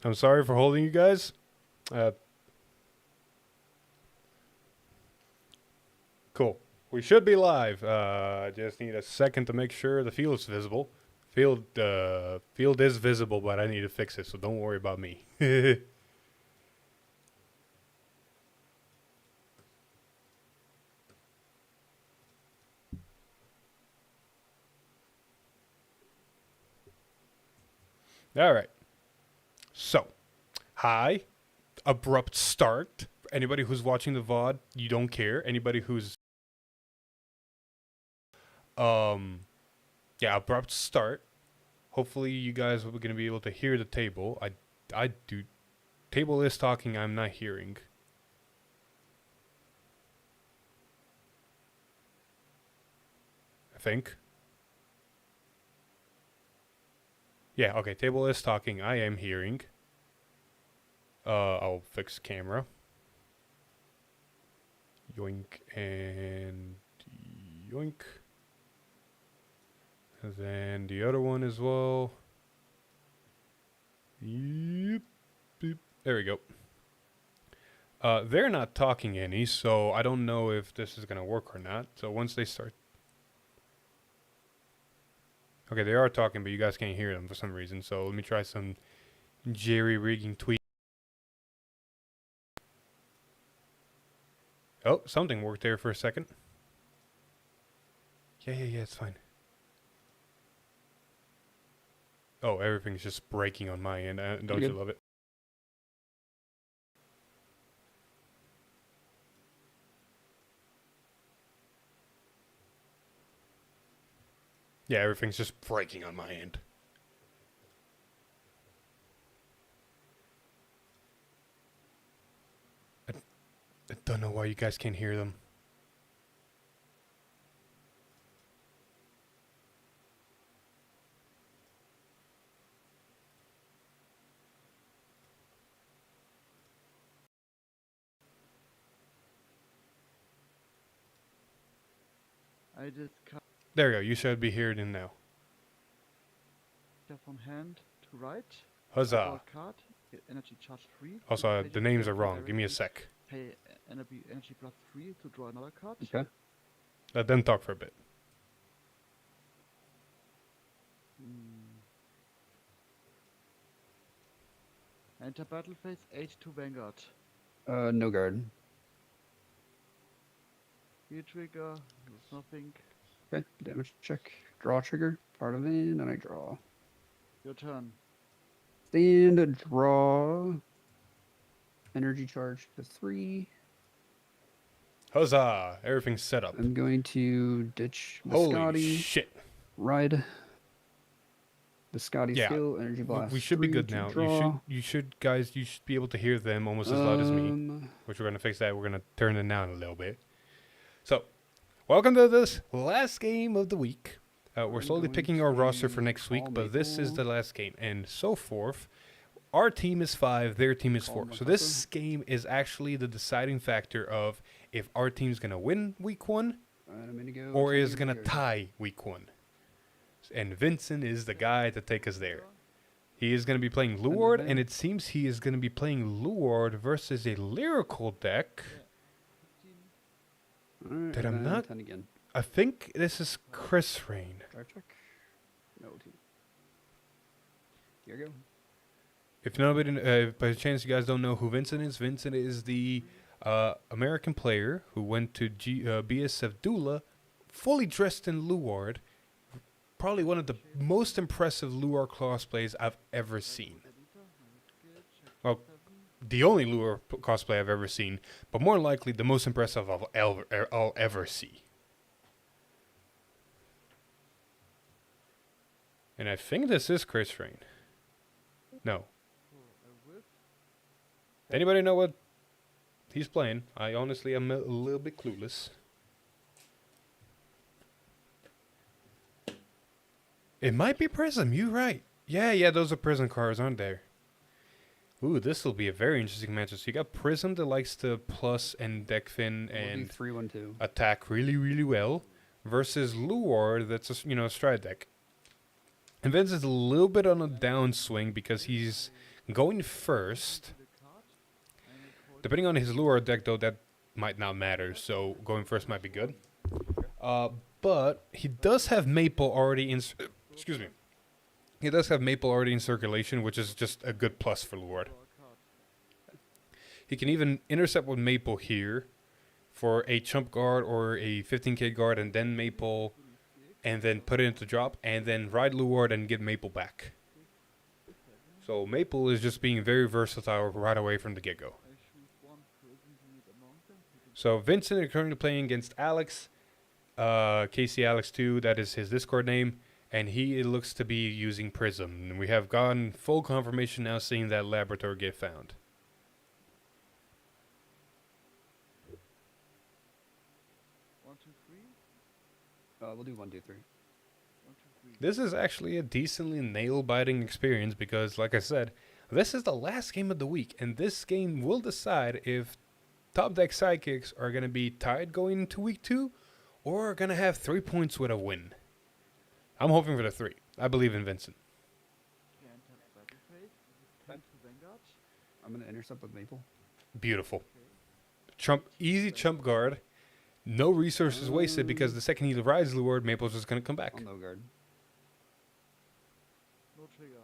I'm sorry for holding you guys. Cool. We should be live. I just need a second to make sure the field is visible. Field is visible, but I need to fix it, so don't worry about me. All right. So, hi. Abrupt start. Anybody who's watching the VOD, you don't care. Anybody who's yeah, abrupt start. Hopefully you guys are going to be able to hear the table. I do. Table is talking, I'm not hearing. I think. Yeah, okay, table is talking, I am hearing. I'll fix camera. Yoink and yoink. And then the other one as well. Yep. Beep. There we go. They're not talking any, so I don't know if this is gonna work or not. So once they start... Okay, they are talking, but you guys can't hear them for some reason. So let me try some jerry-rigging tweak. Oh, something worked there for a second. Yeah, it's fine. Oh, everything's just breaking on my end. Don't you love it? Yeah, everything's just breaking on my end. I don't know why you guys can't hear them. I just cut There we go. You should be hearing it now. from hand to right. Huzzah. Card, get energy charge 3. Also, the names are wrong. Give me a sec. Pay energy plus 3 to draw another card. Okay. Let them talk for a bit. Enter battle phase 8 to Vanguard. No guard. Heal trigger, there's nothing. Okay, damage check. Draw trigger. Part of it, and I draw. Your turn. Stand, draw. Energy charge to 3. Huzzah. Everything's set up. I'm going to ditch Holy Biscotti. shit. Ride. Biscotti Yeah, skill, energy blast. We should be 3 good to now. Draw. You should be able to hear them almost as loud as me. Which we're going to fix that. We're going to turn them down a little bit. So, welcome to this last game of the week. We're slowly picking our roster for next week, but this is the last game. And so forth. Our team is 5, their team is 4. So this game is actually the deciding factor of if our team's going to win week 1 or is going to tie week 1. And Vincent is the guy to take us there. He is going to be playing Luard, and it seems he is going to be playing Luard versus a lyrical deck. Right, That I'm not... 10 again. I think this is Chris Rain. Drive check. No team. Here you go. If nobody, by chance you guys don't know who Vincent is the American player who went to BSF Dula, fully dressed in Luard. Probably one of the most impressive Luard cosplays I've ever seen. Well, the only Luard cosplay I've ever seen, but more likely the most impressive I'll ever see. And I think this is Chris Rain. No. Anybody know what he's playing? I honestly am a little bit clueless. It might be Prism, you're right. Yeah, those are Prism cards, aren't there? Ooh, this will be a very interesting matchup. So you got Prism that likes to plus and deckfin and 3-1-2. attack really, really well, versus Luard that's a stride deck. And Vince is a little bit on a downswing because he's Going first, To the card and record depending on his lure deck though, that might not matter. So going first might be good. But he does have Maple already in. Excuse me. He does have Maple already in circulation, which is just a good plus for Lord. draw a card. He can even intercept with Maple here for a chump guard or a 15k guard, and then Maple, and then put it into drop, and then ride Luard and get Maple back. So Maple is just being very versatile right away from the get-go. I choose one person to meet among them. So Vincent is currently playing against Alex, Casey Alex 2, that is his Discord name, and he looks to be using Prism. And we have gotten full confirmation now seeing that laboratory get found. 1, 2, 3. We'll do 1, 2, 3. 1, 2, 3. This is actually a decently nail-biting experience because, like I said, this is the last game of the week, and this game will decide if top deck sidekicks are going to be tied going into week 2 or are going to have 3 points with a win. I'm hoping for the 3. I believe in Vincent. Can't have battle phase. This is 10 to Vanguard. I'm gonna intercept with Maple. Beautiful. Okay. Chump, easy chump guard. No resources wasted because the second he rides Luard, Maple's just going to come back. On no guard. No trigger.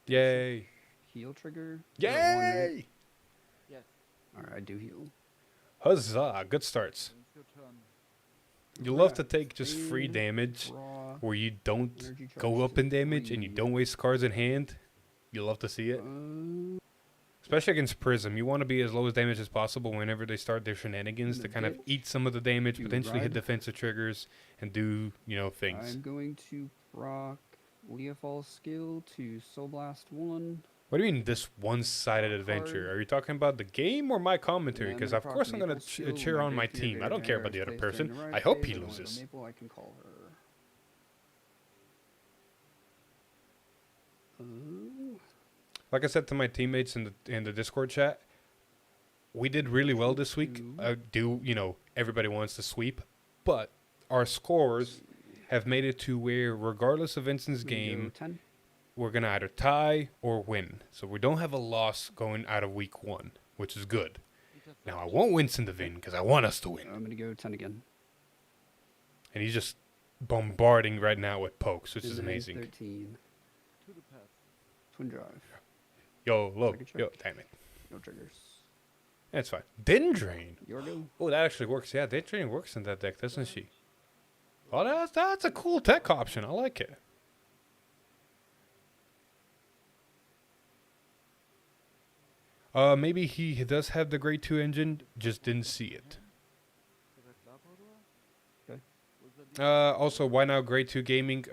Yay. Heal trigger. Is that one, right? Yay! Yes. Alright, I do heal. Huzzah. Good starts. Then it's your turn. You love to Right. take just free Speed, damage Draw. where you don't Energy go charge up in to damage and you 3. don't waste cards in hand. You love to see it. Especially against Prism. You want to be as low as damage as possible whenever they start their shenanigans In to the kind of ditch. eat some of the damage, You potentially hit ride. defensive triggers, and do, things. I'm going to proc Leafall skill to Soul Blast 1. What do you mean this one-sided adventure? Card. Are you talking about the game or my commentary? And Because then of course I'm going Maple to skill, cheer when on my Grace team. I Theater don't care about Bear the other is placed during person. the ride I hope phase, he and when loses. Maple, I can call her. Like I said to my teammates in the Discord chat, we did really well this week. Everybody wants to sweep, but our scores have made it to where, regardless of Vincent's We go game, 10. we're gonna either tie or win. So we don't have a loss going out of week 1, which is good. Intercept. Now I want Winston to win because I want us to win, I'm gonna go 10 again. and he's just bombarding right now with pokes, which is Visiting amazing. 13. To the pass. Twin drive. Yo, look, Target yo, check. damn it, No triggers. that's fine. Dendrain. Your go. Oh, that actually works. Yeah, Dendrain works in that deck, doesn't she? Oh, that's a cool tech option. I like it. Maybe he does have the grade 2 engine, just didn't see it. Direct Labrador. Okay. Was that Also, why now grade 2 gaming?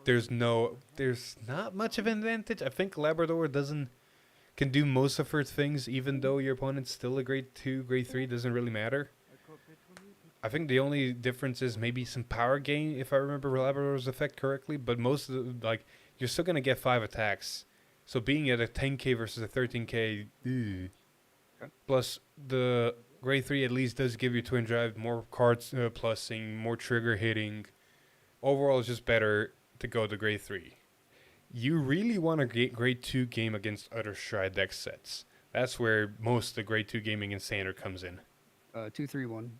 There's not much of an advantage. I think Labrador can do most of her things, even though your opponent's still a grade 2, grade 3, doesn't really matter. I called Petroni. I think the only difference is maybe some power gain, if I remember Labrador's effect correctly, but most of you're still going to get 5 attacks. So being at a 10k versus a 13k, Okay. plus the grade 3 at least does give you twin drive, more cards plussing, more trigger hitting. Overall, it's just better to go to grade 3. You really want to get grade 2 game against other Stride deck sets. That's where most of the grade 2 gaming in standard comes in. 2, 3, 1.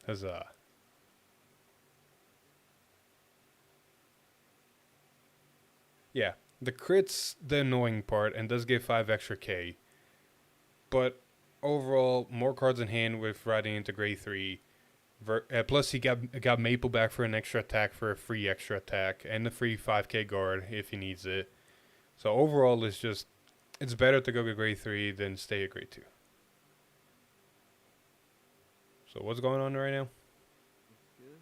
Huzzah. Yeah, the crit's the annoying part and does give 5 extra K. But overall, more cards in hand with riding into grade 3. Plus, he got Maple back for an extra attack for a free extra attack and a free 5k guard if he needs it. So overall, it's better to go to grade 3 than stay at grade 2. So what's going on right now? Skill.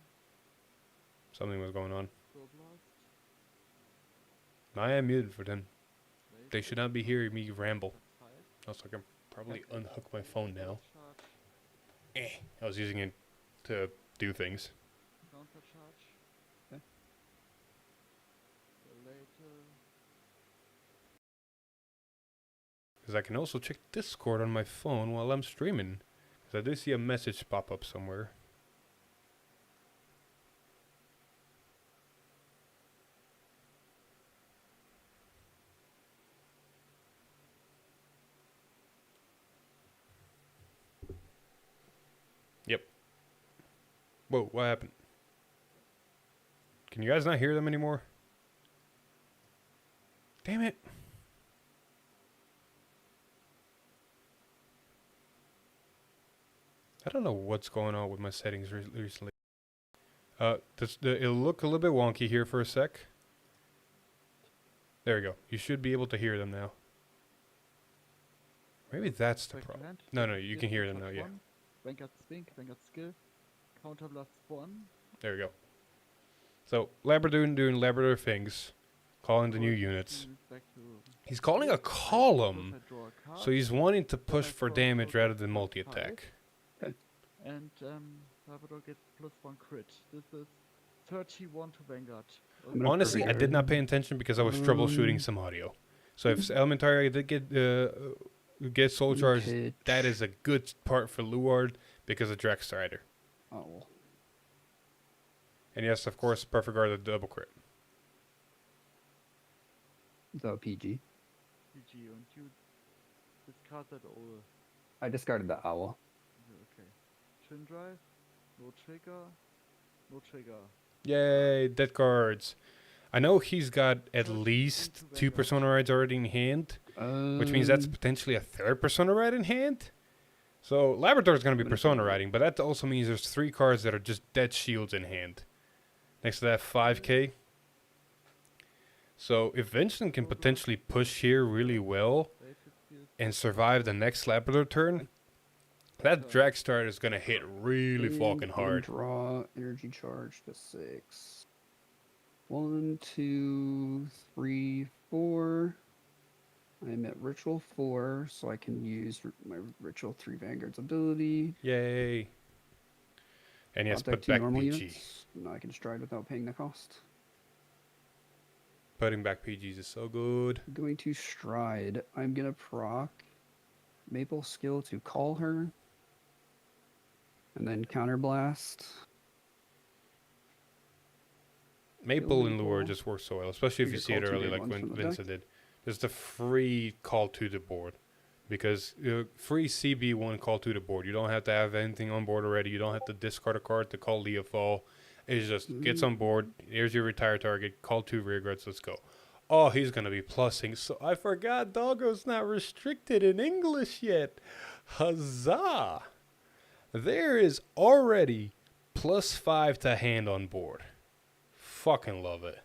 Something was going on. Soul Blast. I am muted for them. Wait. They should not be hearing me ramble. 5. Also, I can probably unhook my phone now. Charge. I was using it to do things. Counter charge. Okay. Later. Because I can also check Discord on my phone while I'm streaming. Because I do see a message pop up somewhere. Whoa, what happened? Can you guys not hear them anymore? Damn it. I don't know what's going on with my settings recently. It'll look a little bit wonky here for a sec. There we go. You should be able to hear them now. Maybe that's the problem. No, you can hear them now, yeah. Vanguard Spink, Vanguard Skill, Counter Blast Spawn. There we go. So, Labrador doing Labrador things. Calling the new units. He's calling a column, so he's wanting to push for damage rather than multi-attack. And Labrador gets +1 crit. This is 31 to Vanguard. Honestly, I did not pay attention because I was troubleshooting some audio. So if Elementary did get soul charged, that is a good part for Luard because of Drax Strider. Oh. And yes, of course, Perfect Guard the double crit. So PG. PG, and you discarded all. I discarded the owl. Okay. Chin drive, no trigger, no trigger. Yay, dead cards. I know he's got at least 2 Persona Rides already in hand, which means that's potentially a 3rd Persona Ride in hand. So Labrador is going to be Persona Riding, but that also means there's 3 cards that are just dead shields in hand. Next to that 5k. So if Vincent can potentially push here really well and survive the next Labrador turn, that drag start is going to hit really fucking hard. Draw energy charge to 6. 1, 2, 3, 4. I'm at Ritual 4, so I can use my Ritual 3 Vanguard's ability. Yay. And yes, put back PG. Units. Now I can stride without paying the cost. Putting back PGs is so good. I'm going to stride. I'm going to proc Maple skill to call her. And then counterblast. Maple and Lure just works so well, especially if you see it early like when Vincent did. There's the free call to the board. Because free CB1 call to the board. You don't have to have anything on board already. You don't have to discard a card to call Leofall. It just gets on board. Here's your retire target. Call 2 rearguards. Let's go. Oh, he's going to be plussing. So I forgot Doggo's not restricted in English yet. Huzzah! There is already +5 to hand on board. Fucking love it.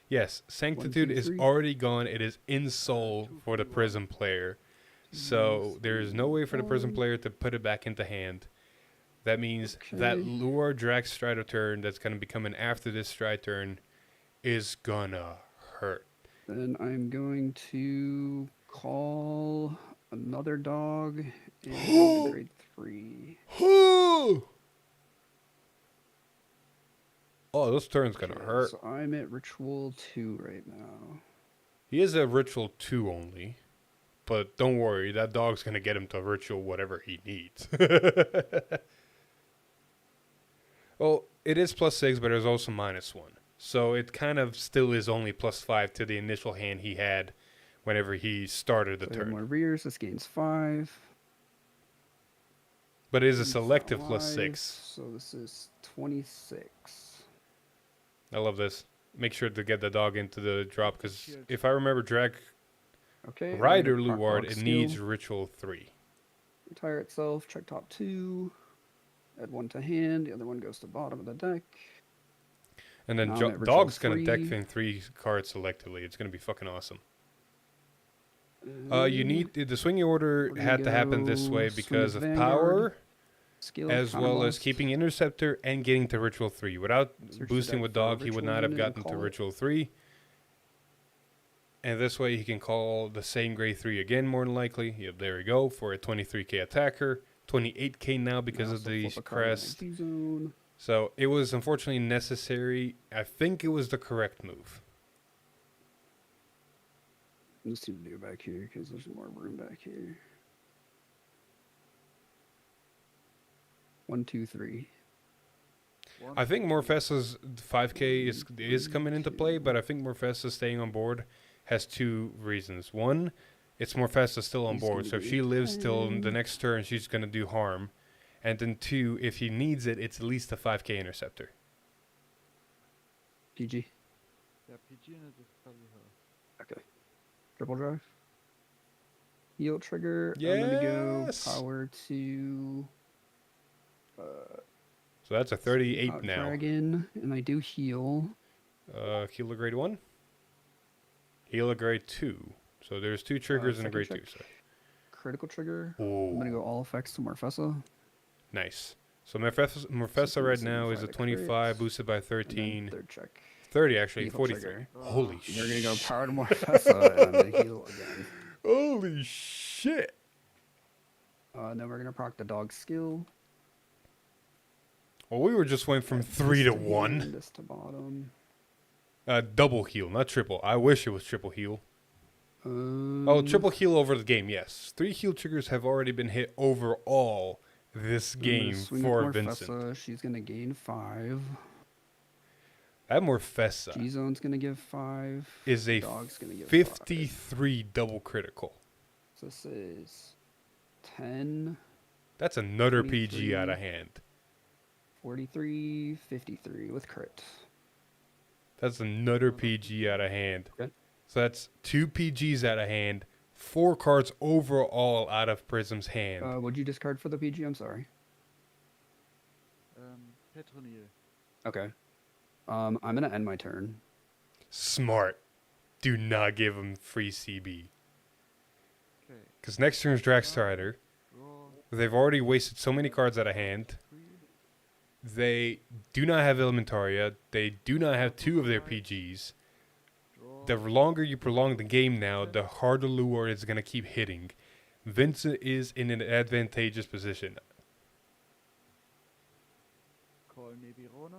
Yes, Sanctitude is already gone. It is in soul for the Prism player. So there is no way for the Prism player to put it back into hand. That means that Lure Drax Strider turn that's going to be coming after this Stride turn is gonna hurt. Then I'm going to call another dog in grade 3. Oh, this turn's gonna hurt. So I'm at Ritual 2 right now. He is a Ritual 2 only. But don't worry, that dog's gonna get him to Ritual whatever he needs. Well, it is +6, but there's also -1. So it kind of still is only +5 to the initial hand he had whenever he started the turn. More rears, this gains 5. But it is a selective +6. So this is 26. I love this. Make sure to get the dog into the drop, because if I remember Drag Rider Luard, it needs Ritual 3. Retire itself, check top 2. Add 1 to hand, the other one goes to bottom of the deck. And then Dog's going to deck fin 3 cards selectively. It's going to be fucking awesome. You need the swinging order had to happen this way because of power, as well as keeping Interceptor and getting to Ritual 3. Without boosting with Dog, he would not have gotten to Ritual 3. And this way he can call the same grade 3 again, more than likely. Yep, there we go, for a 23k attacker. 28k now because of the crest. So it was unfortunately necessary. I think it was the correct move. Let's need to do back here because there's more room back here. 1, 2, 3. I think Morfessa's 5k is coming into play, but I think Morfessa staying on board has 2 reasons. One, it's Morfessa still on He's board. gonna So if be she lives till 10. the next turn, she's going to do harm. And then 2, if he needs it, it's at least a 5k interceptor. PG. Yeah, PG and it is probably her. Okay. Triple drive. Heal trigger. I'm gonna go Yes! power to So that's a 38 now. Dragon, and I do heal. Healer grade 1. Healer grade 2. So there's 2 triggers and a grade 2. second So. Critical trigger. Ooh. I'm gonna go all effects to Morfessa. Nice. So Morfessa right now is a 25, boosted by And 13. then third check. 30 actually, Lethal 43. trigger. Holy shit. We're gonna go power to Morfessa, and I'm gonna heal again. Holy shit. Then we're gonna proc the dog skill. Well, we were just went from 3 to 1. This to bottom. Double heal, not triple. I wish it was triple heal. Oh, triple heal over the game, yes. 3 heal triggers have already been hit overall this game for Vincent. She's gonna gain 5. That Morfessa G-Zone's gonna give 5. is a Dog's gonna give 53 double critical. 5. So this is 10, That's another 23. PG out of hand. 43, 53 with crit. That's another PG out of hand. Okay. So that's 2 PGs out of hand, 4 cards overall out of Prism's hand. What'd you discard for the PG? I'm sorry. Petronil. Okay. I'm gonna end my turn. Smart. Do not give him free CB. Okay. Because next turn's Dragstrider. Draw. They've already wasted so many cards out of hand. 3. They do not have Elementaria. They do not have 2 of their PGs. Draw. The longer you prolong the game now, the harder Lure is going to keep hitting. Vincent is in an advantageous position. Call maybe Rona.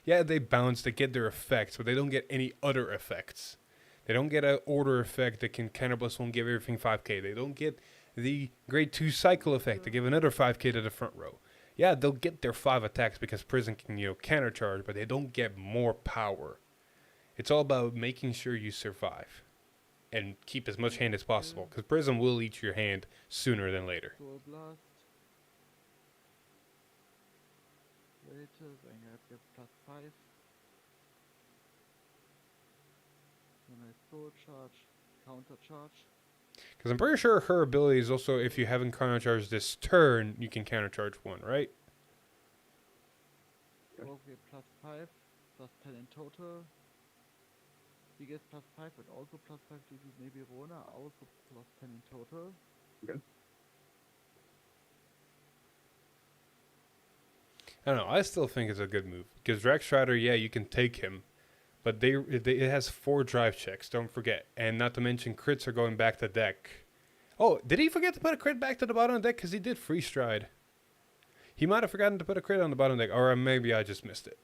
Yeah, they bounce, they get their effects, but they don't get any other effects. They don't get an order effect that can counter +1 give everything 5k. They don't get the grade 2 cycle effect to give another 5k to the front row. Yeah, they'll get their 5 attacks because Prison can, countercharge, but they don't get more power. It's all about making sure you survive and keep as much hand as possible, because Prism will eat your hand sooner than later. Soul Blast. Later, Vanguard gets +5. Then I Soul Charge, Counter Charge. Because I'm pretty sure her ability is also, if you haven't countercharged this turn, you can countercharge 1, right? Both get +5, +10 in total. He gets +5 and also +5 to maybe Rona, also +10 in total. Okay. I don't know. I still think it's a good move. Because Dragstrider, yeah, you can take him. But it has 4 drive checks, don't forget. And not to mention, crits are going back to deck. Oh, did he forget to put a crit back to the bottom of the deck? Because he did free stride. He might have forgotten to put a crit on the bottom of the deck. Or maybe I just missed it.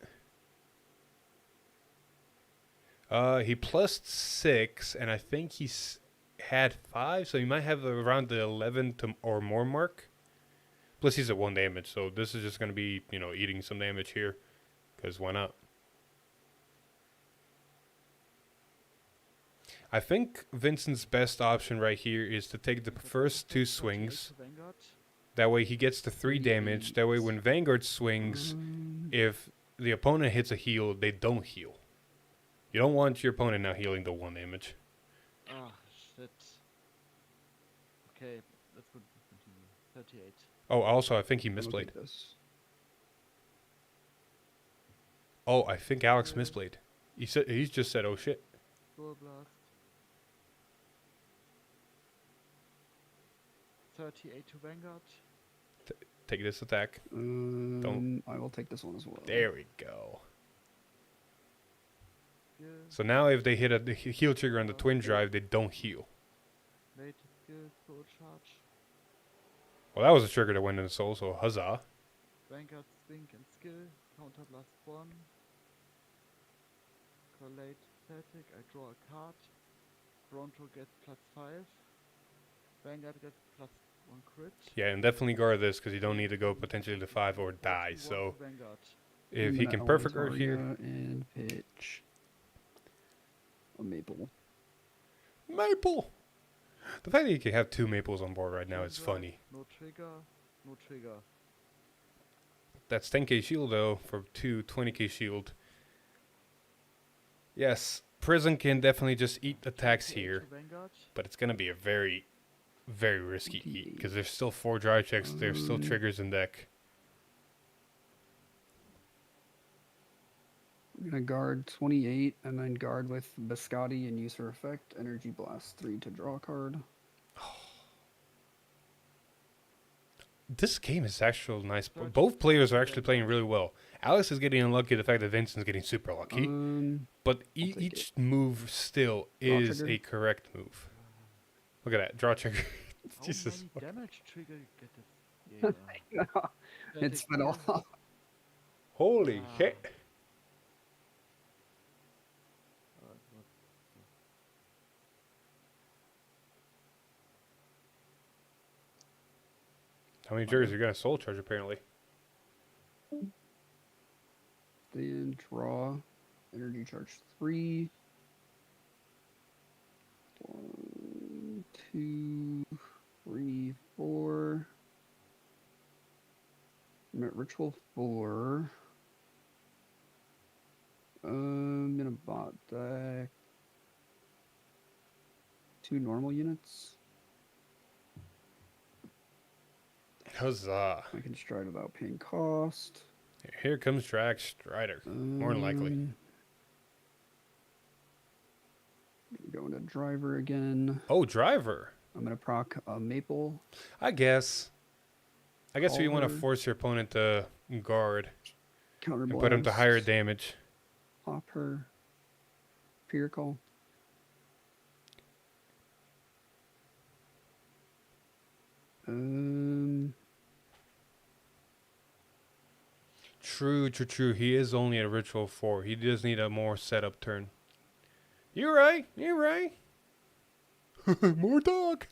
He +6, and I think he's had 5. So he might have around the 11 or more mark. Plus he's at 1 damage. So this is just going to be, eating some damage here. Because why not? I think Vincent's best option right here is to take the first 2 swings. That way he gets the 3 damage. That way when Vanguard swings, if the opponent hits a heal, they don't heal. You don't want your opponent now healing the 1 damage. Ah, shit. Okay, let's continue. 38. Oh, also, I think he I'm gonna misplayed. take this. Oh, I think Alex misplayed. He's just said, oh shit. Soul Blast. 38 to Vanguard. Take this attack. Don't. I will take this one as well. There we go. Skill. So now if they hit a heal trigger on the twin drive, they don't heal. Later skill, Soul Charge. Well, that was a trigger that went in the soul, so huzzah. Vanguard Swing and Skill. Counter +1. Collate static. I draw a card. Bronto gets +5. Vanguard gets +1 crit. Yeah, and definitely guard this because you don't need to go potentially to 5 or die. 41 So to Vanguard. if I'm he gonna can perfect guard Elementaria here. and pitch a maple. Maple! The fact that you can have 2 maples on board right now is Vanguard, funny. No trigger, no trigger. That's 10k shield though for 20k shield. Yes, Prison can definitely just eat attacks 28 here, to Vanguard. but it's gonna be a very, very risky eat because there's still 4 dry checks. There's still triggers in deck. I'm gonna guard 28 and then guard with Biscotti and use her effect. Energy Blast 3 to draw a card. This game is actually nice. Both players are actually playing really well. Alex is getting unlucky the fact that Vincent's getting super lucky. But each move still is a correct move. Look at that. Draw trigger. Jesus. How many damage trigger you get this? Yeah. It's been all. Holy shit. How many triggers you got a soul charge apparently? Then draw. Energy charge 3. 1, 2, 3, 4. I'm at ritual 4. I'm gonna bot deck 2 normal units. Huzzah. I can stride without paying cost. Here comes Drag Strider. More than likely. Go into driver again. Oh, driver. I'm gonna proc a maple. I guess if you want to Culver. force your opponent to guard Counterblast. and put him to higher damage. Pop her. Fear call. True. He is only at ritual 4. He does need a more setup turn. You're right. More dog.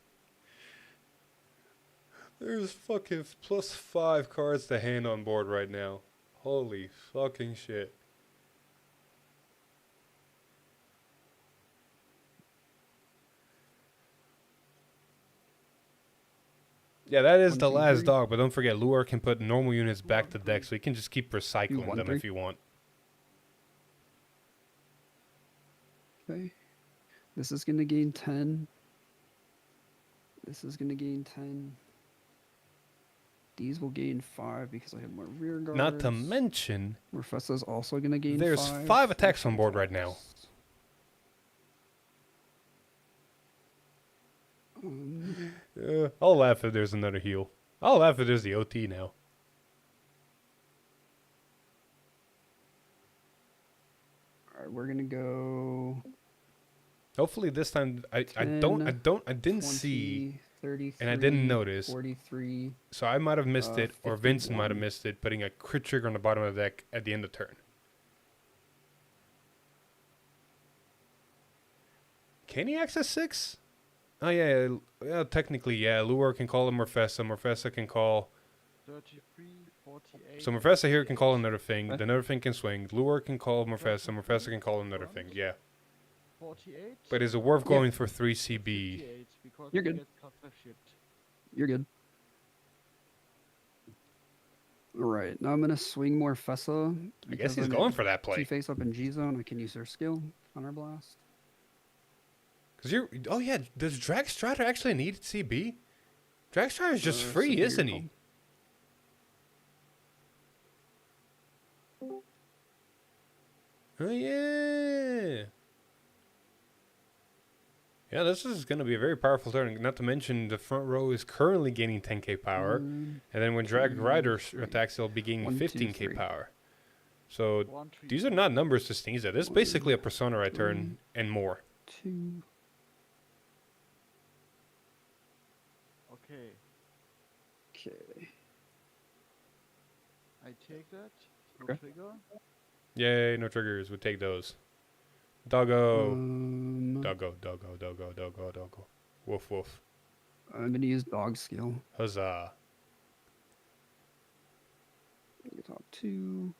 There's fucking +5 cards to hand on board right now. Holy fucking shit. Yeah, that is 1, the 2, last 3. dog, but don't forget, Lure can put normal units back to deck, so you can just keep recycling 1, them 3. if you want. Okay. This is gonna gain 10. This is gonna gain 10. These will gain 5 because I have more rear guards. Not to mention, Morfessa's also gonna gain there's 5. 5 attacks on board right now. I'll laugh if there's another heal. I'll laugh if there's the OT now. Alright, we're gonna go Hopefully this time I 10, didn't 20, see, 33, and I didn't notice. 43. So I might have missed it, or Vincent might have 51. missed it, putting a crit trigger on the bottom of the deck at the end of turn. Can he access 6? Oh yeah, technically yeah. Lure can call him Morfessa. Morfessa can call. 33, 48. So Morfessa here can call another thing. Okay. Another thing can swing. Lure can call Morfessa. Morfessa can call another thing. Yeah. 48. But is it worth Yeah. going for 3 CB? 58 because You're he good. gets Cardfight shipped. You're good. Alright, now I'm gonna swing Morfessa. I guess because he's I'm going at for that play. T-face up in G-zone. I can use her skill. Counterblast. Cause you're. Oh yeah. Does Drag Strider actually need CB? Drag Strider is just free, Severe isn't he? call. Oh yeah. Yeah, this is going to be a very powerful turn. Not to mention the front row is currently gaining 10k power, and then when Drag 2, Rider 3. attacks, they'll be gaining 1, 2, 15k 3. power. So 1, 3, these are not numbers to sneeze at. This is basically a Persona right turn and more. 2. Okay, Okay. I take that. No Okay. trigger. Yay, no triggers. We'll take those. Doggo. Um, Doggo. Woof woof. I'm gonna use dog skill. Huzzah. Top 2.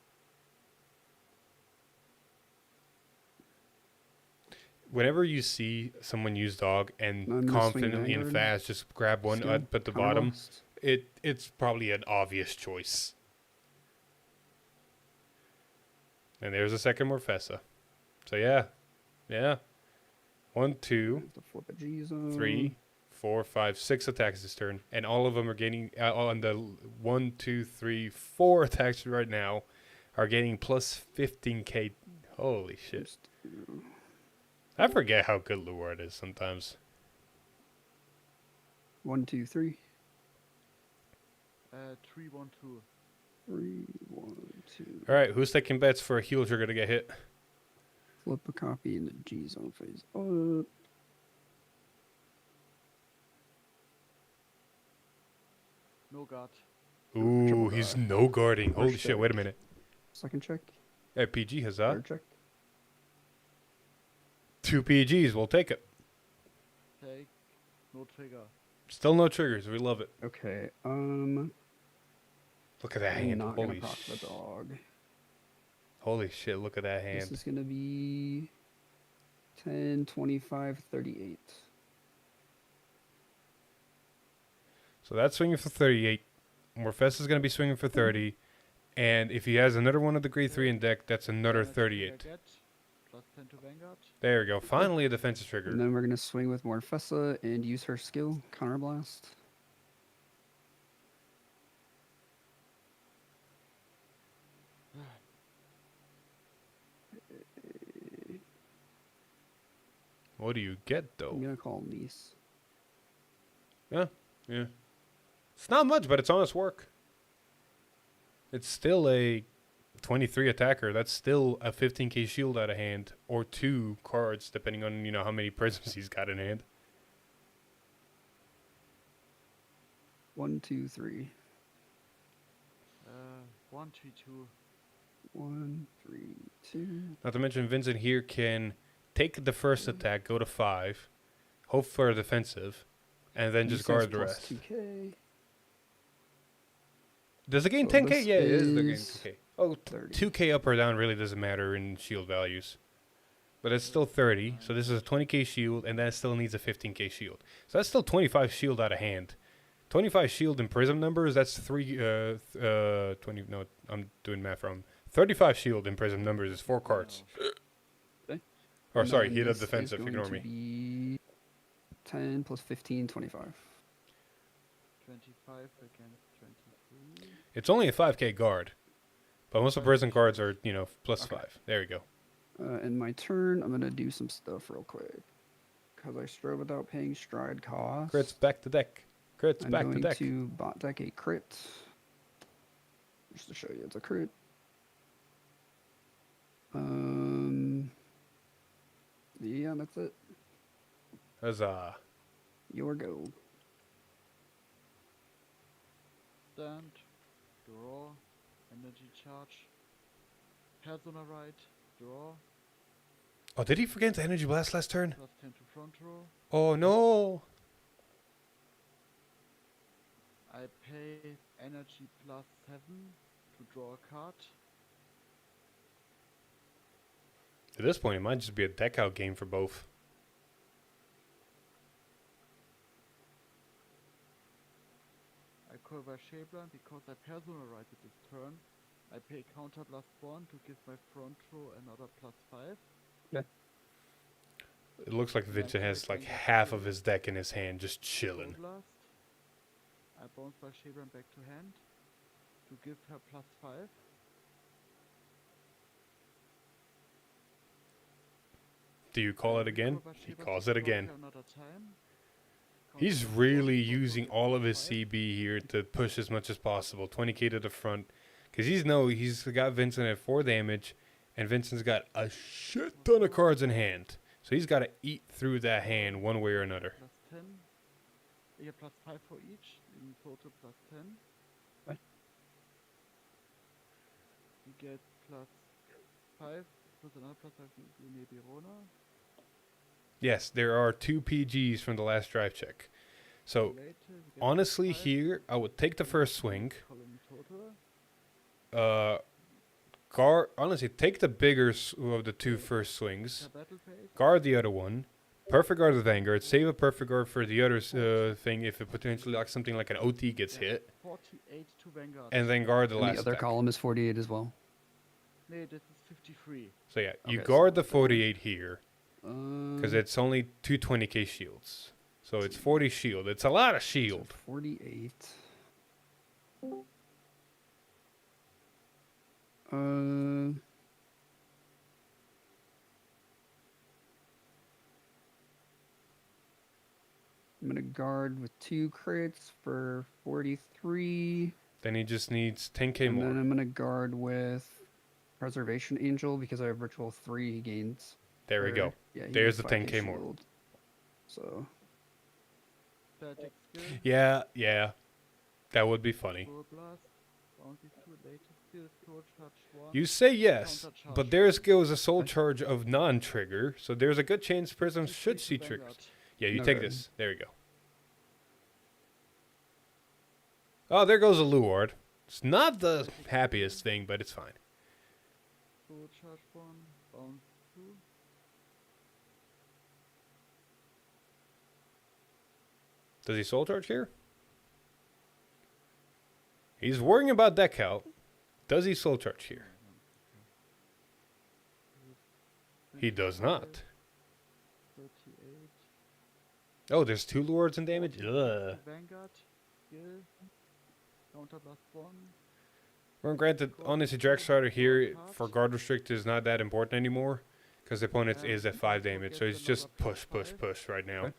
whenever you see someone use dog and I'm gonna swing confidently and Vanguard. fast, just grab one Skill, at the counter bottom. blast. It's probably an obvious choice. And there's a second Morfessa. So yeah. 1, 2, Have to flip a G zone. 3, 4, 5, 6 attacks this turn, and all of them are getting on the 1, 2, 3, 4 attacks right now are getting plus 15k. Holy shit! Just, I forget how good Luard is sometimes. 1, 2, 3. 3, 1, 2. 3, 1, 2. All right, who's taking bets for a heal trigger to get hit? Flip a copy in the G zone phase. Oh, No guard. Ooh, triple he's guard. no guarding. Holy First shit! Wait a check. minute. second check. PG huzzah. Third check. 2 PGs. We'll take it. Take. No trigger. Still no triggers. We love it. Okay. Look at that I'm hand. not gonna Holy proc the dog. Holy shit! Look at that hand. This is gonna be 10, 25, 38. So that's swinging for 38. Morfess is going to be swinging for 30. And if he has another one of the grade 3 in deck, that's another Damage trigger 38. get, plus 10 to Vanguard. There we go. Finally a defensive And trigger. then we're gonna swing with Morfessa and use her skill, counter blast. What do you get, I'm though? gonna call niece. Yeah. It's not much, but it's honest work. It's still a 23 attacker. That's still a 15k shield out of hand. Or 2 cards, depending on, how many prisms he's got in hand. 1, 2, 3. 1, 3, 2. 1, 3, 2. Not to mention, Vincent here can take the first attack, go to 5, hope for a defensive, and then just guard the rest. 2K. Does it gain So 10k? this Yeah, it is the gain is 2k. Oh, 30. 2k up or down really doesn't matter in shield values. But it's still 30, so this is a 20k shield, and that still needs a 15k shield. So that's still 25 shield out of hand. 25 shield in prism numbers, that's 20, no, I'm doing math wrong. 35 shield in prism numbers is 4 cards. Okay. Or And sorry, then he did this is defensive, going ignore to me. Be 10 plus 15, 25. 25 against 23. It's only a 5k guard. But most of the prison cards are, plus Okay. 5. There you go. In my turn, I'm gonna do some stuff real quick. Because I strove without paying stride cost. Crits back to deck. Crits I'm back going to deck. to bot deck a crit. Just to show you it's a crit. Yeah, that's it. Huzzah. Your go. Stand. Draw. Energy charge. Persona right. Draw. Oh, did he forget the energy blast last turn? Plus 10 to front row. Oh, no. I pay energy plus 7 to draw a card. At this point, it might just be a deck out game for both. I cover Shapeland because I personalize it this turn. I pay counter plus 1 to give my front row another plus 5. It looks like Vincent has like half of his deck in his hand just chilling. Blast. I bounce my Shapeland back to hand to give her plus 5. Do you call it again? Cover He Shapeland calls to it draw again. her another time. He's Counter plus really 1 for using plus all of his 5. CB here to push as much as possible. 20k to the front. Because he's got Vincent at 4 damage. And Vincent's got a shit ton of cards in hand. So he's got to eat through that hand one way or another. Plus 10. Yeah, plus 5 for each. In total plus 10. What? You get plus 5. Plus another plus 5 maybe Rona. Yes, there are 2 PGs from the last drive check. So Later, you get honestly plus 5. here, I would take the first swing. Column total. guard. Honestly, take the bigger of the two first swings. Battle phase. Guard the other one. Perfect guard the Vanguard. Save a perfect guard for the other thing if it potentially like something like an OT gets hit. 48 to Vanguard. And then guard the And last the other attack. column is 48 as well. No, this is 53. So yeah, you Okay, guard so the 48 here. Because it's only 220k shields. So it's 40 shield. It's a lot of shield. 48. I'm gonna guard with 2 crits for 43. Then he just needs 10k And more. then I'm gonna guard with Preservation Angel because I have Ritual 3 he gains. There we go. Yeah, he There's gets the 5k 10k more. shield. So Static skill. Yeah. That would be funny. Soul blast. Bounty 2. Latest skill. Soul charge 1. You say yes, Counter but charge. their skill is a soul charge of non-trigger, so there's a good chance prisms 50 should to see Vanguard. triggers. Yeah, you No take good. this. There you go. Oh, there goes a Luard. It's not the happiest thing, but it's fine. Soul charge 1. Bounce 2. Does he soul charge here? He's worrying about deck out. Does he soul charge here? He does not. 38. Oh, there's 2 Luards in damage? Ugh. Vanguard. Skill. Counter blast 1. Well, granted, honestly, Drag Starter here for guard restrict is not that important anymore. Because the opponent is at 5 damage, so it's just push right now. Okay.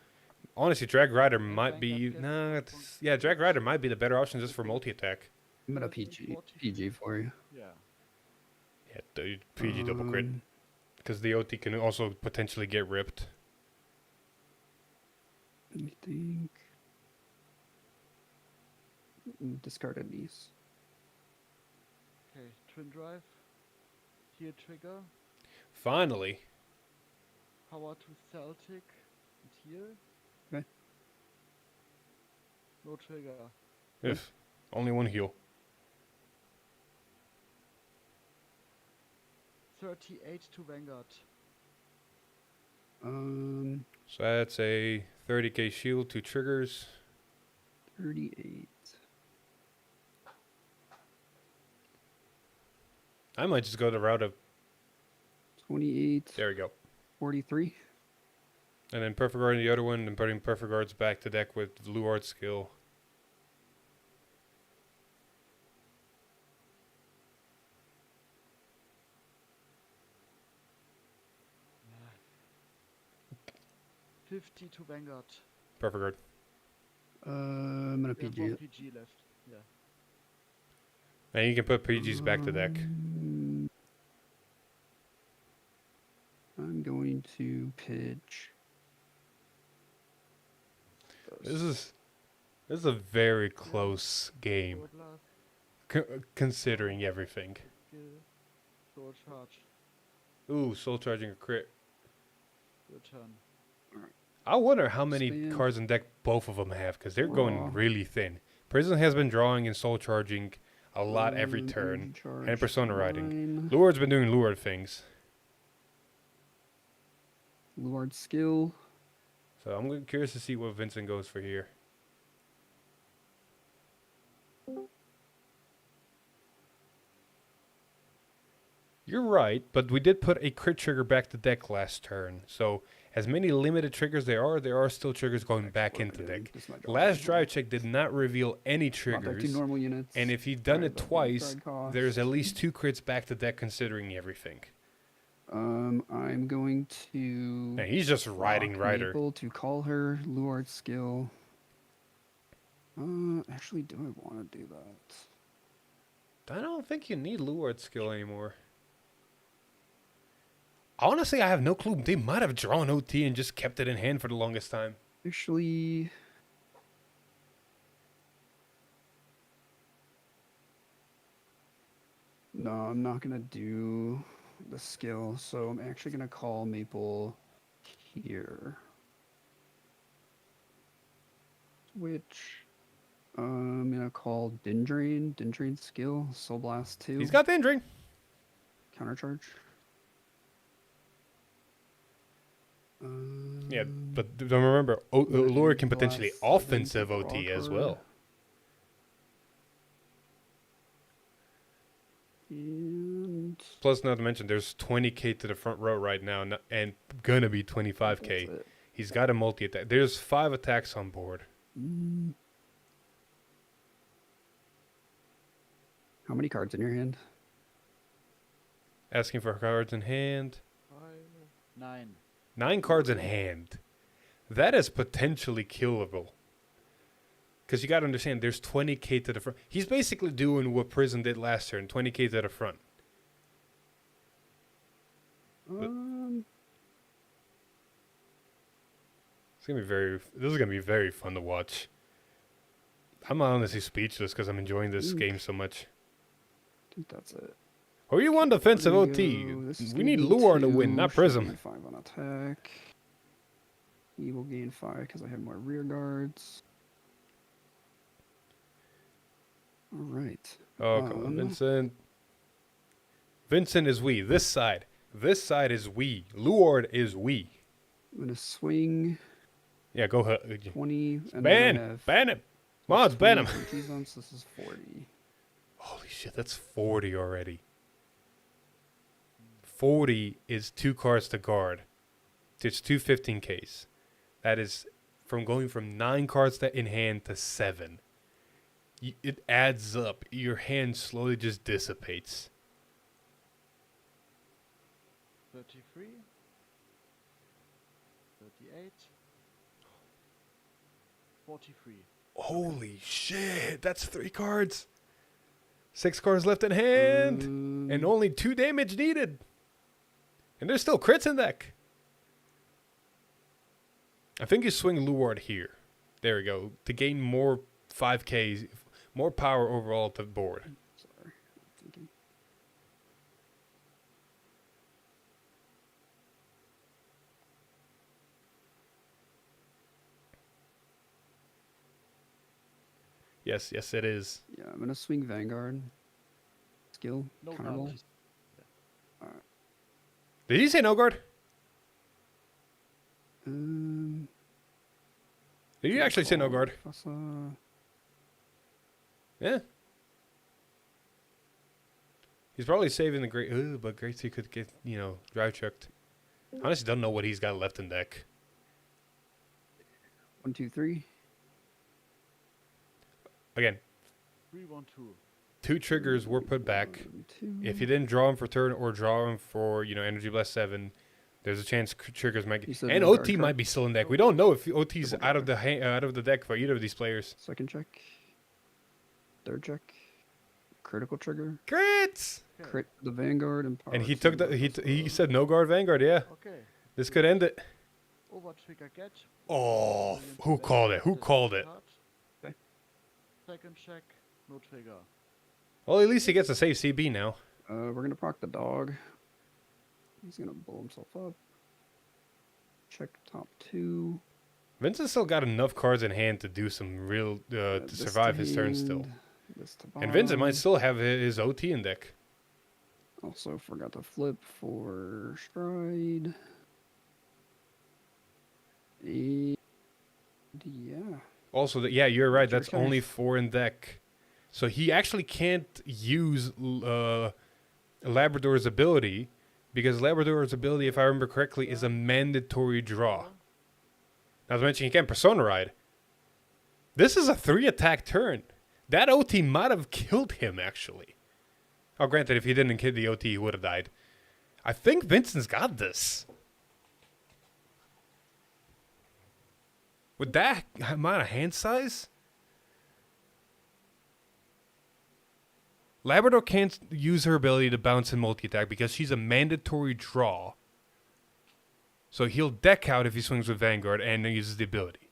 Honestly, Drag Rider might be... yeah, Drag Rider might be the better option just for multi-attack. I'm gonna PG for you. Yeah. Yeah, the PG double crit. Because the OT can also potentially get ripped. Let me think. Discarded these. Okay. Twin drive. Heal trigger. Finally. Power to Celtic. And heal. Okay. No trigger. If only one heal. 38 to Vanguard. So that's a 30k shield, 2 triggers. 38. I might just go the route of... 28. There we go. 43. And then Perfect Guard in the other one, and putting Perfect Guards back to deck with Luard skill. Yeah. 50 to Vanguard. Perfect Guard. I'm gonna There's PG one it. PG left. Yeah. And you can put PGs back to deck. I'm going to pitch. This is a very close game, Soul blast. considering everything. Skill. Soul charge. Ooh, soul charging a crit. Your turn. I wonder how many Spam. cards in deck both of them have, because they're going Raw. really thin. Prison has been drawing and soul charging a lot every turn, Energy charge and Persona riding. 9. Luard's been doing Luard things. Luard skill. So I'm curious to see what Vincent goes for here. You're right, but we did put a crit trigger back to deck last turn. So as many limited triggers there are still triggers going back into deck. Last drive check did not reveal any triggers. 2 normal units. And if he'd done Sorry it about the twice, card cost. there's at least 2 crits back to deck considering everything. I'm going to. And he's just riding rock Rider. Maple to call her Luard skill. Actually, do I want to do that? I don't think you need Luard skill anymore. Honestly, I have no clue. They might have drawn OT and just kept it in hand for the longest time. Actually, no, I'm not gonna do the skill. So I'm actually gonna call Maple here. Which I'm gonna call Dindrain skill, Soul Blast 2. He's got the injury. Countercharge. Yeah, but don't remember, Allure can the potentially last 7 offensive take a raw OT as card. well. And Plus, not to mention, there's 20k to the front row right now, and gonna be that's 25k. it. He's got a multi-attack. There's 5 attacks on board. How many cards in your hand? Asking for cards in hand. 5, 9. 9 cards in hand. That is potentially killable. Because you got to understand, there's 20k to the front. He's basically doing what Prison did last turn, 20k to the front. This is gonna be very fun to watch. I'm honestly speechless because I'm enjoying this game so much. I think that's it. Oh, you want defensive There we OT? go. This is We gonna need be Luar to win, 2, not should Prism. gain 5 on attack. He will gain 5 because I have more rear guards. All right. Oh, come on, Vincent. Vincent is we. This side. This side is we. Luard is we. I'm gonna swing Yeah, go ahead. 20 and Ban! then I have Ban him! Mods, ban him! Zones, this is 40. Holy shit, that's 40 already. 40 is 2 cards to guard. It's 2 15Ks. That is from going from 9 cards in hand to 7. It adds up. Your hand slowly just dissipates. 33. 38. 43. Holy shit, that's 3 cards. 6 cards left in hand. And only 2 damage needed. And there's still crits in deck. I think you swing Luard here. There we go. To gain more 5Ks, more power overall to the board. Sorry, I'm thinking. Yes, it is. Yeah, I'm gonna swing Vanguard. Skill, No counterball. cards. Did he say no guard? Um, Did you actually say no guard? Yeah. He's probably saving the great. Ooh, but Great Sea could get, drive checked. Honestly, don't know what he's got left in deck. 1, 2, 3. Again, 3, 1, 2. 2 triggers were put back. 1, 2. If you didn't draw him for turn or draw him for, Energy Blast 7, there's a chance triggers might You get. said And no guard, OT correct? might be still in deck. We don't know if OT's Double out of the deck for either of these players. Second check. Third check. Critical trigger. Crits! Okay. Crit the Vanguard and power. And he 2 took the he plus, he said no guard Vanguard. Yeah, Okay. this could end it. Over trigger get. Oh, who called it? Who called it? Okay. Second check. No trigger. Well, at least he gets a safe CB now. we're gonna proc the dog. He's gonna blow himself up. Check top 2. Vincent's still got enough cards in hand to do some real to This survive his turn still. hand, this to And Vincent might bottom. still have his OT in deck. Also forgot to flip for stride. And yeah. Also, you're right. That's Okay. only 4 in deck. So he actually can't use Labrador's ability because Labrador's ability, if I remember correctly, is a mandatory draw. Not to mention he can't Persona Ride. This is a 3-attack turn. That OT might have killed him, actually. Oh, granted, if he didn't kill the OT, he would have died. I think Vincent's got this. With that amount of hand size? Labrador can't use her ability to bounce and multi-attack because she's a mandatory draw. So he'll deck out if he swings with Vanguard and uses the ability.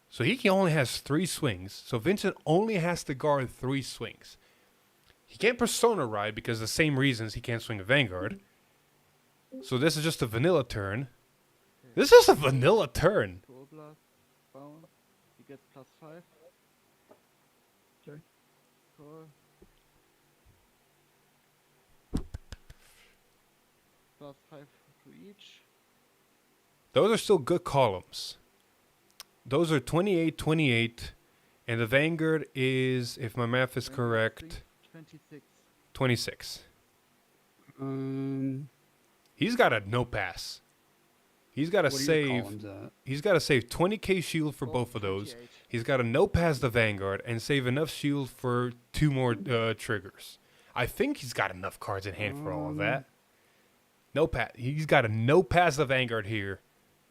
So he only has 3 swings. So Vincent only has to guard 3 swings. He can't Persona Ride because the same reasons he can't swing with Vanguard. So this is just a vanilla turn. This is a vanilla turn. Soul Blast. Bound. He gets +5. Okay. Cool. +5 to each. Those are still good columns. Those are 28, 28, and the Vanguard is, if my math is correct, 26. 26. Um, He's got a no pass. He's got to what are your save. columns at? He's got to save 20k shield for both of those. 28. He's got to no pass the Vanguard and save enough shield for 2 more triggers. I think he's got enough cards in hand for all of that. No pass. He's got to no pass the Vanguard here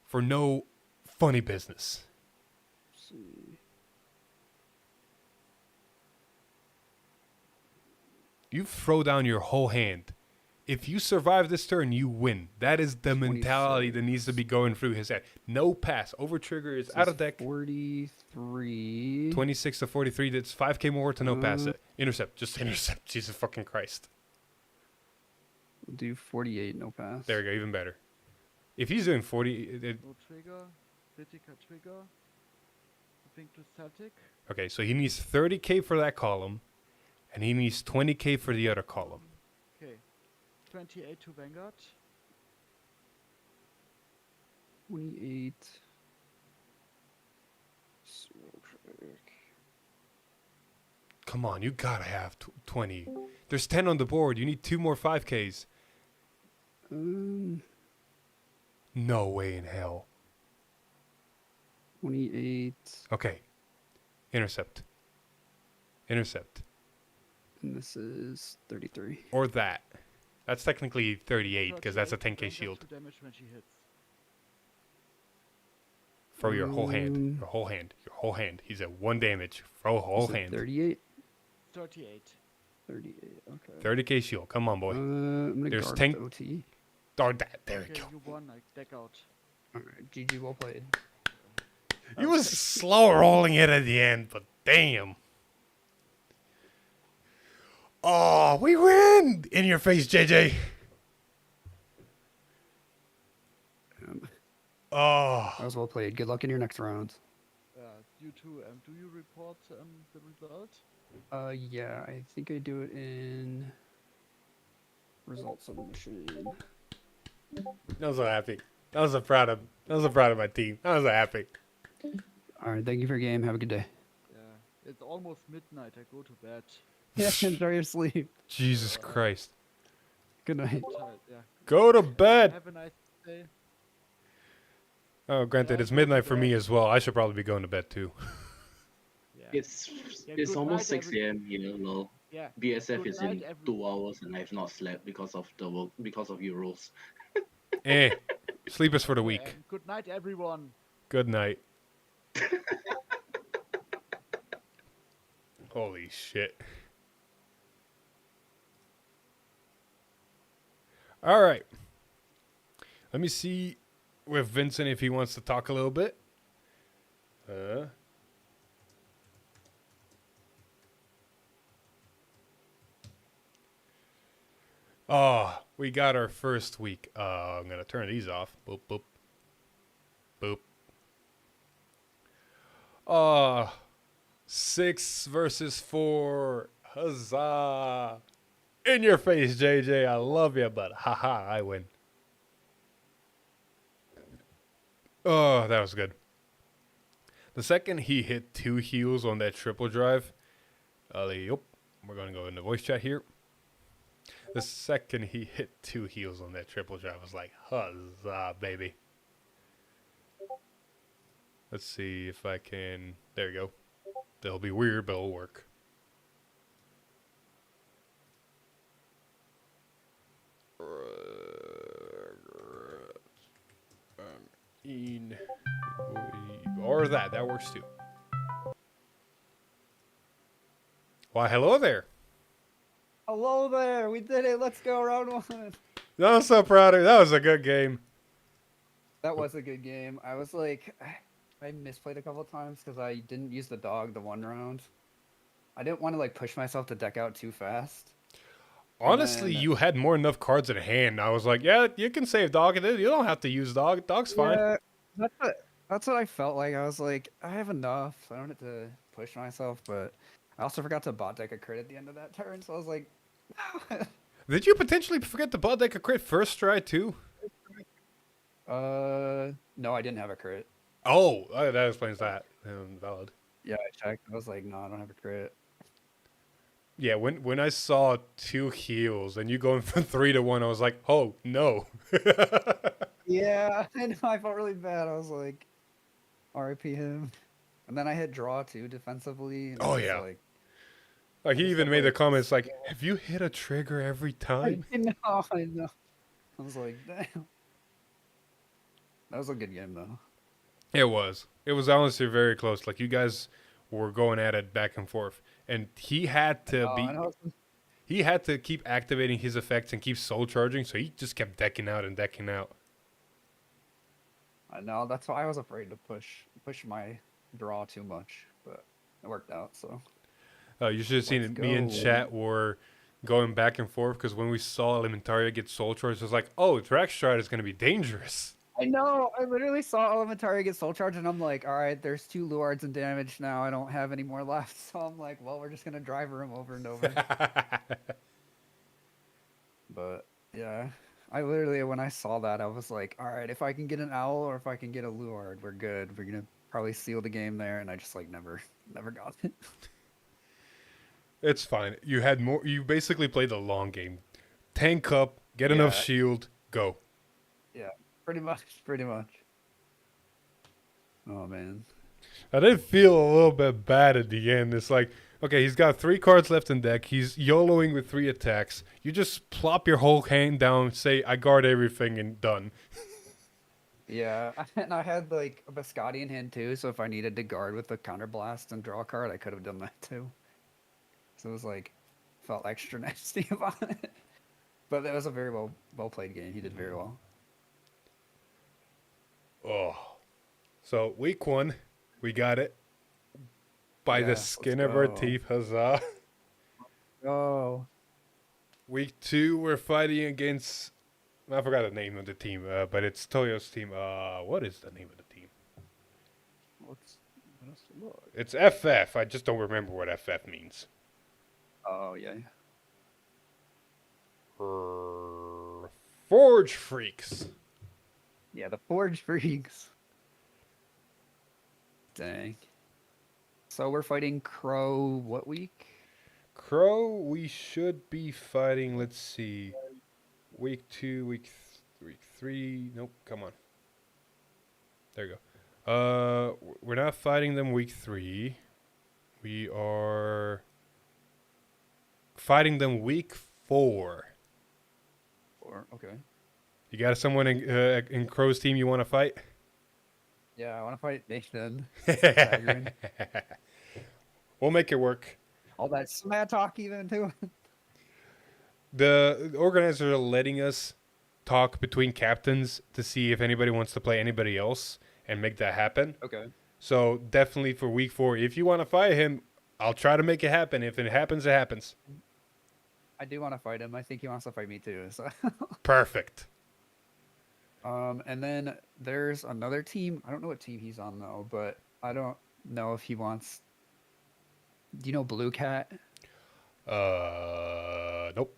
for no funny business. Let's see. You throw down your whole hand. If you survive this turn, you win. That is the mentality that needs to be going through his head. No pass. Over trigger is out of deck. 43. 26 to 43. That's 5k more to no pass it. Intercept. Just intercept. Jesus fucking Christ. We'll do 48, no pass. There you go. Even better. If he's doing 40... No trigger. Critical trigger. I think to static. okay, so he needs 30k for that column. And he needs 20k for the other column. Okay. 28 to Vanguard. 28. Slow trick. Come on, you gotta have 20. There's 10 on the board. You need 2 more 5ks. No way in hell. 28. Okay. Intercept. Intercept. And this is 33. Or that. That's technically 38 because that's a 10k 38 shield. 2 damage when she hits. Throw your whole hand. Your whole hand. Your whole hand. He's at 1 damage. Throw a whole Is it hand. 38? 38. 38, okay. 30k shield. Come on, boy. I'm going to There's guard 10 with OT. Oh, that. There Okay, we go. you won. I deck out. Alright, GG, well played. He was slow rolling it at the end, but damn. Oh, we win! In your face, JJ. Oh. That was well played. Good luck in your next round. You too. Do you report the result? Yeah, I think I do it in result submission. I was so happy. I was so proud of my team. I was so happy. Alright, thank you for your game. Have a good day. Yeah. It's almost midnight. I go to bed. Yeah, enjoy your sleep. Jesus Christ. Good night. I'm tired, yeah. Go to bed. Have a nice day. Oh, granted, it's midnight for me as well. I should probably be going to bed too. Yeah. It's Yeah, it's good almost night, 6 a.m. here, lol. Yeah. BSF Good is night, in 2 hours and I have not slept because of the work because of Euros. Sleep is for the Yeah, weak. and good night, everyone. Good night. Holy shit. All right. Let me see with Vincent if he wants to talk a little bit. Oh, we got our first week. I'm going to turn these off. Boop, boop. Boop. 6 versus 4. Huzzah. In your face, JJ. I love you, but haha, I win. Oh, that was good. The second he hit 2 heals on that triple drive, we're going to go into voice chat here. The second he hit 2 heals on that triple drive, I was like, huzzah, baby. Let's see if I can... There you go. That'll be weird, but it'll work. Or that works too. Why, hello there. Hello there, we did it. Let's go, round 1. I'm so proud of you. That was a good game. That was a good game. I was like, I misplayed a couple of times because I didn't use the dog the 1 round. I didn't want to like push myself to deck out too fast. Honestly, you had more than enough cards in hand. I was like, yeah, you can save dog. You don't have to use dog. Dog's fine. Yeah, that's what I felt like. I was like, I have enough. I don't have to push myself, but I also forgot to bot deck a crit at the end of that turn, so I was like, Did you potentially forget to bot deck a crit first try too? No, I didn't have a crit. Oh, that explains that. Valid. Yeah, I checked. I was like, no, I don't have a crit. Yeah, when I saw 2 heals and you going from 3 to 1, I was like, oh no. Yeah, I know. I felt really bad. I was like, RIP him. And then I hit draw too defensively. And Oh, I was yeah. like, Like I he just even kept, made the like, comments like, have you hit a trigger every time? I know, I know. I was like, damn. That was a good game though. It was. It was honestly very close. Like you guys were going at it back and forth, and he had to I be. know. He had to keep activating his effects and keep soul charging, so he just kept decking out and decking out. I know. That's why I was afraid to push my draw too much, but it worked out. So You should have seen let's it. Me and go. chat were going back and forth because when we saw Elementaria get soul charged, it was like, oh, Dragstride is going to be dangerous. I know. I literally saw Elementaria get soul charge, and I'm like, all right, there's 2 Luards in damage now. I don't have any more left, so I'm like, well, we're just gonna driver him over and over. But yeah, I literally when I saw that, I was like, all right, if I can get an owl or if I can get a Luard, we're good. We're gonna probably seal the game there, and I just like never got it. It's fine. You had more. You basically played the long game. Tank up, get enough Yeah. shield, go. Yeah, pretty much, pretty much. Oh man. I did feel a little bit bad at the end. It's like, okay, he's got 3 cards left in deck. He's YOLOing with 3 attacks. You just plop your whole hand down, say, I guard everything, and done. Yeah, and I had like a Biscotti in hand too, so if I needed to guard with a counterblast and draw a card, I could have done that too. So it was like, felt extra nasty about it. But that was a very well played game. He did very well. Oh. So, week 1, we got it. By the Yes, skin let's of our go. teeth, huzzah. Oh, Week 2, we're fighting against... I forgot the name of the team, but it's Toyo's team. What is the name of the team? let's look. It's FF. I just don't remember what FF means. Oh yeah. Forge Freaks. Yeah, the Forge Freaks. Dang. So we're fighting Crow what week? Crow, we should be fighting, let's see. Week 2, week 3. Nope, come on. There you go. We're not fighting them week 3. We are fighting them week 4. Or okay. You got someone in Crow's team you want to fight? Yeah, I want to fight Nathan. We'll make it work. All that smack talk even too. The organizers are letting us talk between captains to see if anybody wants to play anybody else and make that happen. Okay. So definitely for week 4, if you want to fight him, I'll try to make it happen. If it happens, it happens. I do want to fight him. I think he wants to fight me too. So. Perfect. And then there's another team. I don't know what team he's on though, but I don't know if he wants. Do you know Blue Cat? Nope.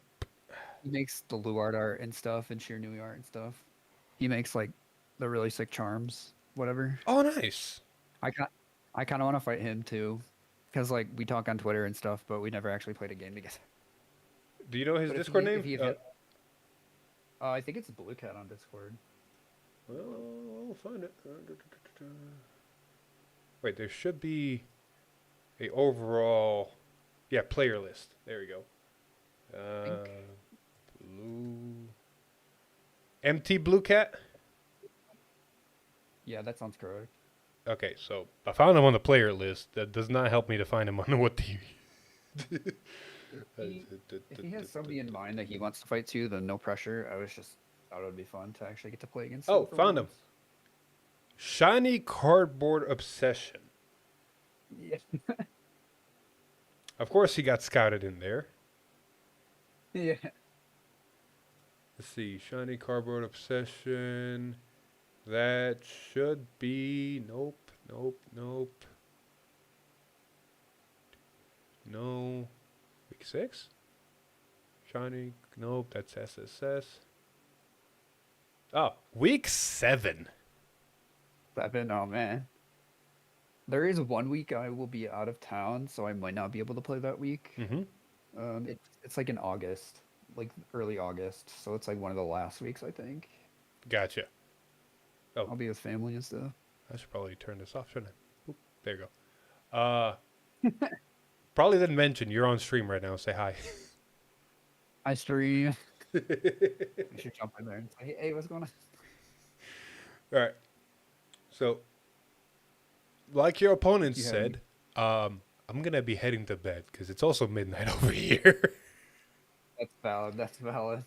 He makes the Luard art and stuff and Sheer New art and stuff. He makes like the really sick charms, whatever. Oh, nice. I kind of want to fight him too, because like we talk on Twitter and stuff, but we never actually played a game together. Do you know his But if Discord he- name? if he had- I think it's Blue Cat on Discord. Well, I'll find it. Wait, there should be a overall, player list. There we go. Blue, MT Blue Cat. Yeah, that sounds correct. Okay, so I found him on the player list. That does not help me to find him on what team. If he has somebody in mind that he wants to fight too, then no pressure. I thought it would be fun to actually get to play against. Oh, for found him. once. Shiny Cardboard Obsession. Yeah. Of course, he got scouted in there. Yeah. Let's see, Shiny Cardboard Obsession. That should be nope. No. Week 6? Johnny, nope, that's SSS. Oh, week 7. 7. Oh man. There is 1 week I will be out of town, so I might not be able to play that week. Mm-hmm. It's like in August, like early August, so it's like one of the last weeks I think. Gotcha. Oh, I'll be with family and stuff. I should probably turn this off, shouldn't I? Oop, there you go. Probably didn't mention you're on stream right now. Say hi. I stream. You should jump in there and say, hey, what's going on? All right. So, like your opponent You have said, I'm gonna be heading to bed because it's also midnight over here. That's valid. That's valid.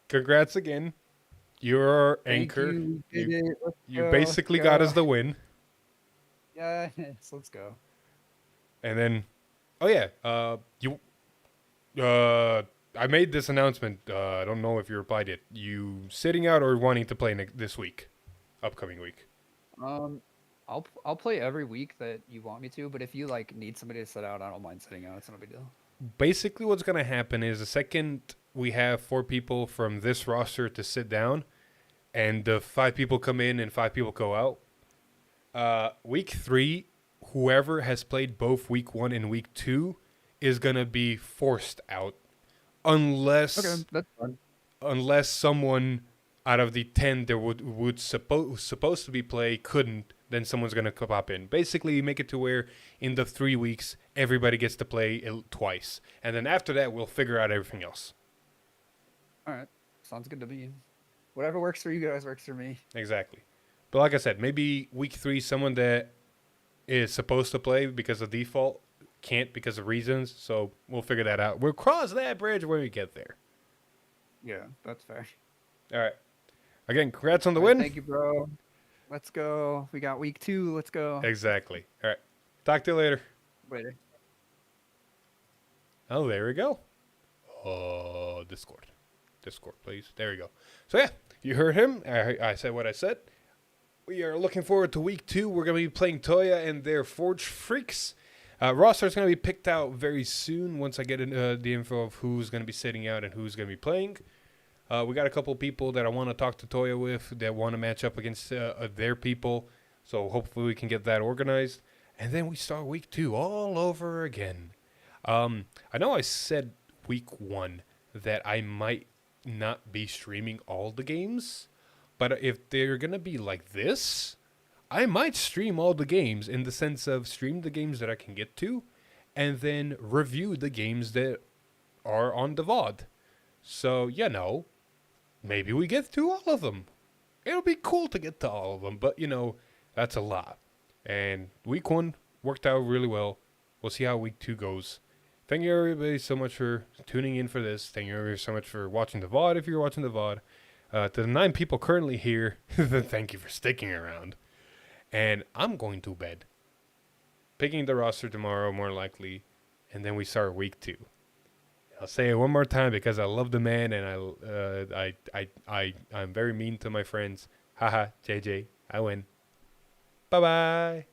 Congrats again. You're our Thank anchor. you. Did it. Let's You go, basically let's got go. us the win. Yes, let's go. And then, oh yeah, I made this announcement. I don't know if you replied yet. You sitting out or wanting to play this week, upcoming week? I'll play every week that you want me to, but if you like need somebody to sit out, I don't mind sitting out. It's no big deal. Basically, what's gonna happen is the second we have 4 people from this roster to sit down, and the 5 people come in and 5 people go out. Week 3, whoever has played both week 1 and week 2 is gonna be forced out, unless That's fun. unless someone out of the 10 that would supposed to be play couldn't, then someone's gonna pop in. Basically, make it to where in the 3 weeks everybody gets to play twice, and then after that we'll figure out everything else. All right, sounds good to me. Whatever works for you guys works for me. Exactly. But like I said, maybe week 3 someone that is supposed to play because of default can't because of reasons. So we'll figure that out. We'll cross that bridge when we get there. Yeah, that's fair. All right. Again, congrats on the All right, win. thank you, bro. Let's go. We got week 2. Let's go. Exactly. All right. Talk to you later. Later. Oh, there we go. Oh, Discord, please. There we go. So yeah, you heard him. I said what I said. We are looking forward to week 2. We're going to be playing Toya and their Forge Freaks. Roster is going to be picked out very soon once I get the info of who's going to be sitting out and who's going to be playing. We got a couple people that I want to talk to Toya with that want to match up against their people. So hopefully we can get that organized. And then we start week 2 all over again. I know I said week 1 that I might not be streaming all the games. But if they're going to be like this, I might stream all the games in the sense of stream the games that I can get to and then review the games that are on the VOD. So, maybe we get to all of them. It'll be cool to get to all of them, but, that's a lot. And week 1 worked out really well. We'll see how week 2 goes. Thank you everybody so much for tuning in for this. Thank you everybody so much for watching the VOD if you're watching the VOD. To the 9 people currently here, thank you for sticking around. And I'm going to bed. Picking the roster tomorrow, more likely. And then we start week 2. I'll say it one more time because I love the man and I'm very mean to my friends. Haha, JJ, I win. Bye-bye.